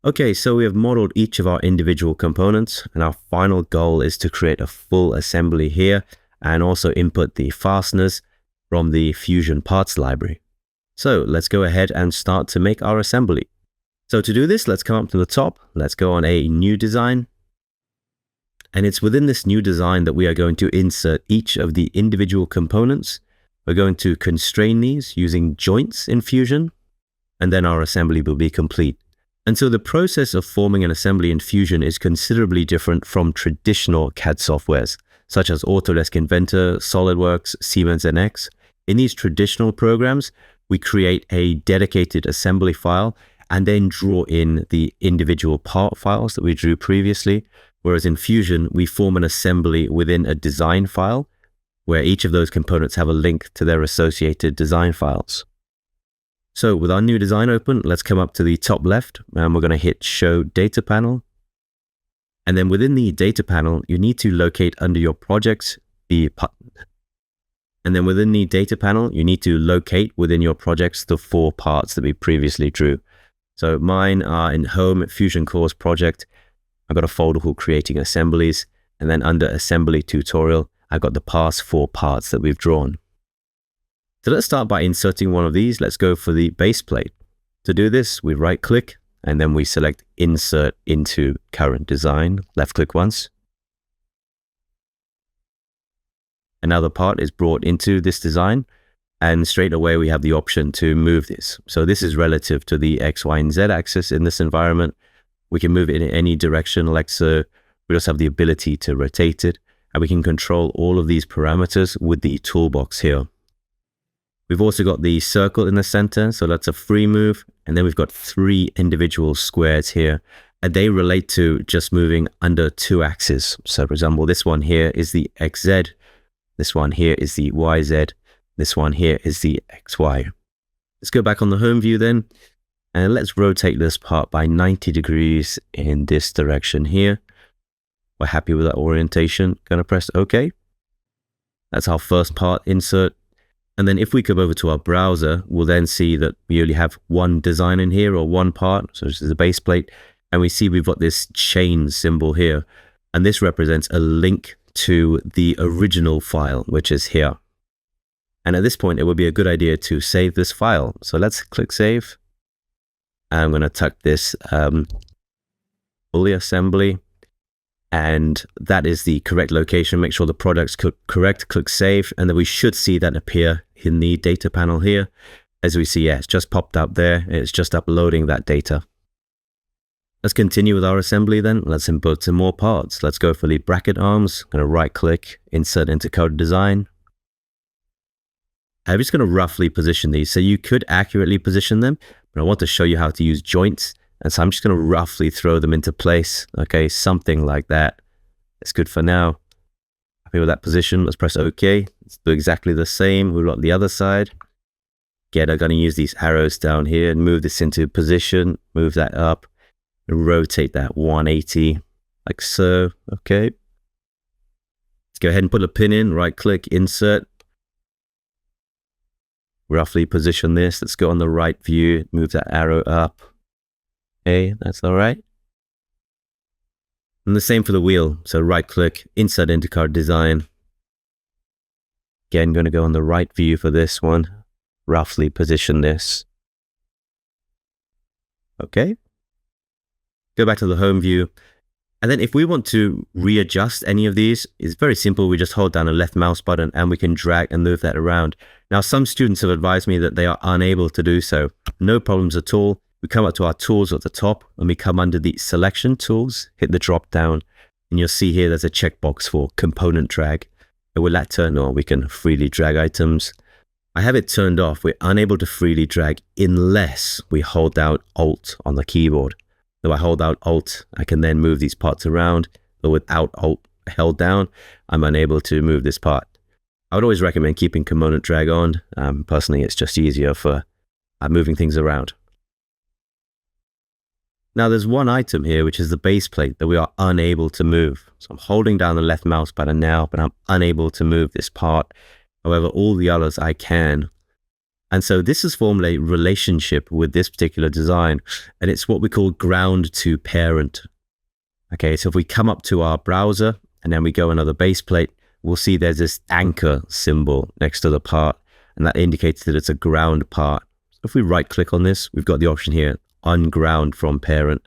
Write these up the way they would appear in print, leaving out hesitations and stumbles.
Okay, so we have modeled each of our individual components, and our final goal is to create a full assembly here and also input the fasteners from the Fusion parts library. So let's go ahead and start to make our assembly. So to do this, let's come up to the top. Let's go on a new design. And it's within this new design that we are going to insert each of the individual components. We're going to constrain these using joints in Fusion, and then our assembly will be complete. And so the process of forming an assembly in Fusion is considerably different from traditional CAD softwares, such as Autodesk Inventor, SolidWorks, Siemens NX. In these traditional programs, we create a dedicated assembly file and then draw in the individual part files that we drew previously. Whereas in Fusion, we form an assembly within a design file where each of those components have a link to their associated design files. So with our new design open, let's come up to the top left and we're going to hit Show Data Panel. And then within the data panel, you need to locate under your projects the And then within the data panel, you need to locate within your projects the 4 parts that we previously drew. So mine are in Home Fusion Course project. I've got a folder called Creating Assemblies. And then under Assembly Tutorial, I've got the past 4 parts that we've drawn. So let's start by inserting one of these. Let's go for the base plate. To do this, we right click and then we select Insert into Current Design. Left click once. Another part is brought into this design, and straight away we have the option to move this. So this is relative to the X, Y, and Z axis in this environment. We can move it in any direction like so. We also have the ability to rotate it, and we can control all of these parameters with the toolbox here. We've also got the circle in the center, so that's a free move. And then we've got 3 individual squares here, and they relate to just moving under 2 axes. So for example, this one here is the XZ. This one here is the YZ. This one here is the XY. Let's go back on the home view then, and let's rotate this part by 90 degrees in this direction here. We're happy with that orientation. Going to press OK. That's our first part insert. And then if we come over to our browser, we'll then see that we only have one design in here, or one part. So this is the base plate. And we see we've got this chain symbol here. And this represents a link to the original file, which is here. And at this point, it would be a good idea to save this file. So let's click Save. I'm going to tuck this fully assembly. And that is the correct location. Make sure the product's correct. Click Save. And then we should see that appear in the data panel here. As we see, yeah, it's just popped up there. It's just uploading that data. Let's continue with our assembly then. Let's import some more parts. Let's go for the bracket arms. I'm going to right click, Insert into Code Design. I'm just going to roughly position these. So you could accurately position them, but I want to show you how to use joints. And so I'm just going to roughly throw them into place. Okay, something like that. It's good for now. Happy with that position. Let's press OK. Let's do exactly the same. We've got the other side. Again, I'm going to use these arrows down here and move this into position. Move that up. And rotate that 180 like so. Okay. Let's go ahead and put a pin in. Right click, Insert. Roughly position this. Let's go on the right view. Move that arrow up. Okay, that's all right. And the same for the wheel. So right click, Insert into Card Design. Again, going to go on the right view for this one. Roughly position this. Okay. Go back to the home view. And then if we want to readjust any of these, it's very simple. We just hold down a left mouse button and we can drag and move that around. Now, some students have advised me that they are unable to do so. No problems at all. We come up to our tools at the top and we come under the selection tools, hit the drop down, and you'll see here there's a checkbox for component drag. And with that turned on, we can freely drag items. I have it turned off. We're unable to freely drag unless we hold down Alt on the keyboard. So I hold out Alt, I can then move these parts around, but without Alt held down, I'm unable to move this part. I would always recommend keeping component drag on. Personally, it's just easier for moving things around. Now there's one item here, which is the base plate that we are unable to move. So I'm holding down the left mouse button now, but I'm unable to move this part. However, all the others I can. And so this has formed a relationship with this particular design, and it's what we call ground to parent. Okay, so if we come up to our browser and then we go another base plate, we'll see there's this anchor symbol next to the part, and that indicates that it's a ground part. So if we right click on this, we've got the option here, unground from parent.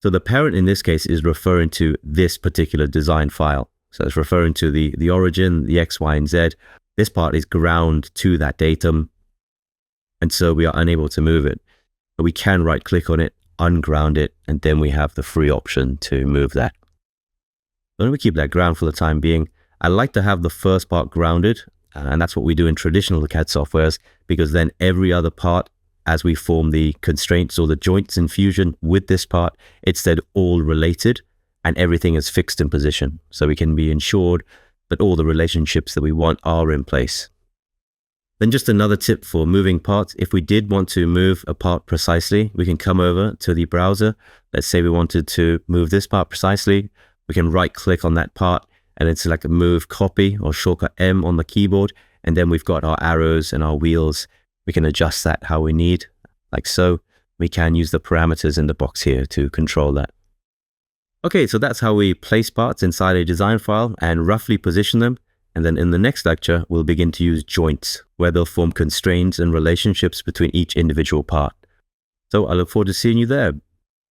So the parent in this case is referring to this particular design file. So it's referring to the origin, the X, Y, and Z. This part is ground to that datum, and so we are unable to move it. But we can right click on it, unground it, and then we have the free option to move that. When we keep that ground for the time being, I like to have the first part grounded, and that's what we do in traditional CAD softwares, because then every other part, as we form the constraints or the joints in Fusion with this part, it's then all related and everything is fixed in position. So we can be ensured that all the relationships that we want are in place. Then just another tip for moving parts. If we did want to move a part precisely, we can come over to the browser. Let's say we wanted to move this part precisely. We can right click on that part and then select a move copy or shortcut M on the keyboard. And then we've got our arrows and our wheels. We can adjust that how we need, like so. We can use the parameters in the box here to control that. Okay, so that's how we place parts inside a design file and roughly position them. And then in the next lecture, we'll begin to use joints, where they'll form constraints and relationships between each individual part. So I look forward to seeing you there.